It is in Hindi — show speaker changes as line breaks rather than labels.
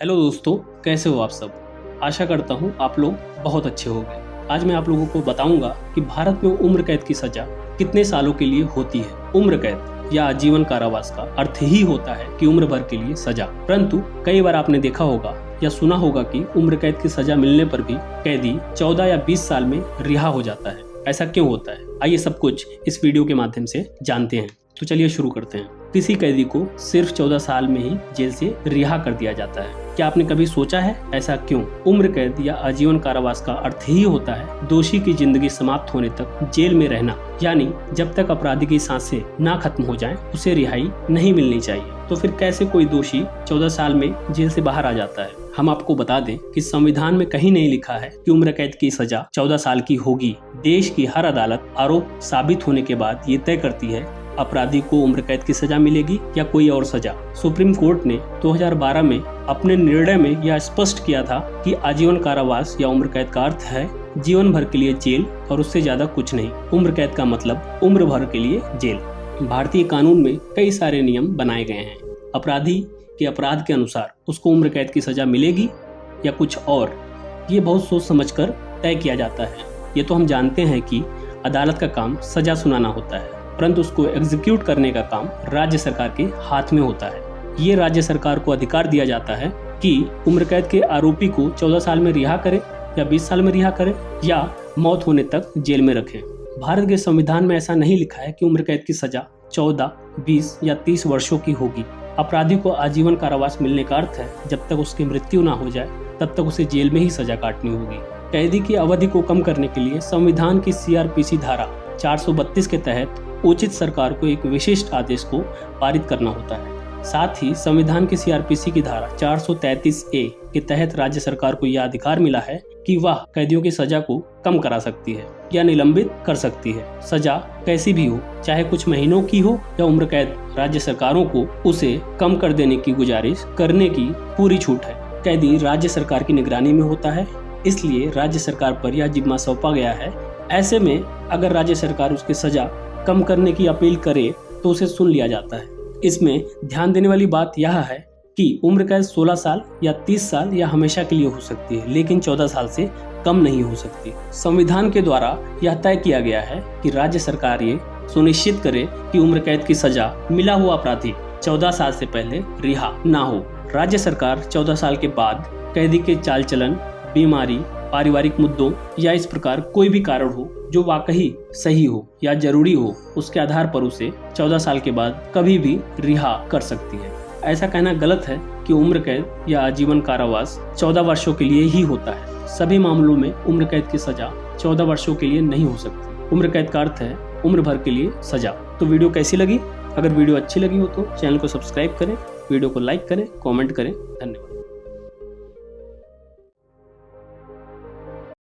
हेलो दोस्तों, कैसे हो आप सब। आशा करता हूँ आप लोग बहुत अच्छे होंगे। आज मैं आप लोगों को बताऊंगा कि भारत में उम्र कैद की सजा कितने सालों के लिए होती है। उम्र कैद या आजीवन कारावास का अर्थ ही होता है कि उम्र भर के लिए सजा। परंतु कई बार आपने देखा होगा या सुना होगा कि उम्र कैद की सजा मिलने पर भी कैदी 14 या 20 साल में रिहा हो जाता है। ऐसा क्यों होता है, आइए सब कुछ इस वीडियो के माध्यम से जानते हैं। तो चलिए शुरू करते हैं। किसी कैदी को सिर्फ 14 साल में ही जेल से रिहा कर दिया जाता है। क्या आपने कभी सोचा है ऐसा क्यों? उम्र कैद या आजीवन कारावास का अर्थ ही होता है दोषी की जिंदगी समाप्त होने तक जेल में रहना, यानी जब तक अपराधी की सांसें ना खत्म हो जाएं, उसे रिहाई नहीं मिलनी चाहिए। तो फिर कैसे कोई दोषी 14 साल में जेल से बाहर आ जाता है? हम आपको बता दें कि संविधान में कहीं नहीं लिखा है कि उम्र कैद की सजा 14 साल की होगी। देश की हर अदालत आरोप साबित होने के बाद ये तय करती है अपराधी को उम्र कैद की सजा मिलेगी या कोई और सजा। सुप्रीम कोर्ट ने 2012 में अपने निर्णय में यह स्पष्ट किया था कि आजीवन कारावास या उम्र कैद का अर्थ है जीवन भर के लिए जेल और उससे ज्यादा कुछ नहीं। उम्र कैद का मतलब उम्र भर के लिए जेल। भारतीय कानून में कई सारे नियम बनाए गए हैं। अपराधी के अपराध के अनुसार उसको उम्र कैद की सजा मिलेगी या कुछ और, ये बहुत सोच समझकर तय किया जाता है। ये तो हम जानते हैं कि अदालत का काम सजा सुनाना होता है, परंतु उसको एग्जीक्यूट करने का काम राज्य सरकार के हाथ में होता है। ये राज्य सरकार को अधिकार दिया जाता है कि उम्र कैद के आरोपी को 14 साल में रिहा करे या 20 साल में रिहा करे या मौत होने तक जेल में रखे। भारत के संविधान में ऐसा नहीं लिखा है कि उम्र कैद की सजा 14, 20 या 30 वर्षों की होगी। अपराधी को आजीवन कारावास मिलने का अर्थ है जब तक उसकी मृत्यु ना हो जाए तब तक उसे जेल में ही सजा काटनी होगी। कैदी की अवधि को कम करने के लिए संविधान की CRPC धारा 432 के तहत उचित सरकार को एक विशिष्ट आदेश को पारित करना होता है। साथ ही संविधान की CRPC की धारा 433A के तहत राज्य सरकार को यह अधिकार मिला है कि वह कैदियों की सजा को कम करा सकती है या निलंबित कर सकती है। सजा कैसी भी हो, चाहे कुछ महीनों की हो या उम्र कैद, राज्य सरकारों को उसे कम कर देने की गुजारिश करने की पूरी छूट है। कैदी राज्य सरकार की निगरानी में होता है, इसलिए राज्य सरकार पर यह जिम्मा सौंपा गया है। ऐसे में अगर राज्य सरकार उसकी सजा कम करने की अपील करे तो उसे सुन लिया जाता है। इसमें ध्यान देने वाली बात यह है कि उम्र कैद 16 साल या 30 साल या हमेशा के लिए हो सकती है, लेकिन 14 साल से कम नहीं हो सकती। संविधान के द्वारा यह तय किया गया है कि राज्य सरकार ये सुनिश्चित करे कि उम्र कैद की सजा मिला हुआ अपराधी 14 साल से पहले रिहा ना हो। राज्य सरकार 14 साल के बाद कैदी के चाल चलन, बीमारी, पारिवारिक मुद्दों या इस प्रकार कोई भी कारण हो जो वाकई सही हो या जरूरी हो, उसके आधार पर उसे 14 साल के बाद कभी भी रिहा कर सकती है। ऐसा कहना गलत है कि उम्र कैद या आजीवन कारावास 14 वर्षों के लिए ही होता है। सभी मामलों में उम्र कैद की सजा 14 वर्षों के लिए नहीं हो सकती। उम्र कैद का अर्थ है उम्र भर के लिए सजा। तो वीडियो कैसी लगी? अगर वीडियो अच्छी लगी हो तो चैनल को सब्सक्राइब करें, वीडियो को लाइक करें, कॉमेंट करें। धन्यवाद।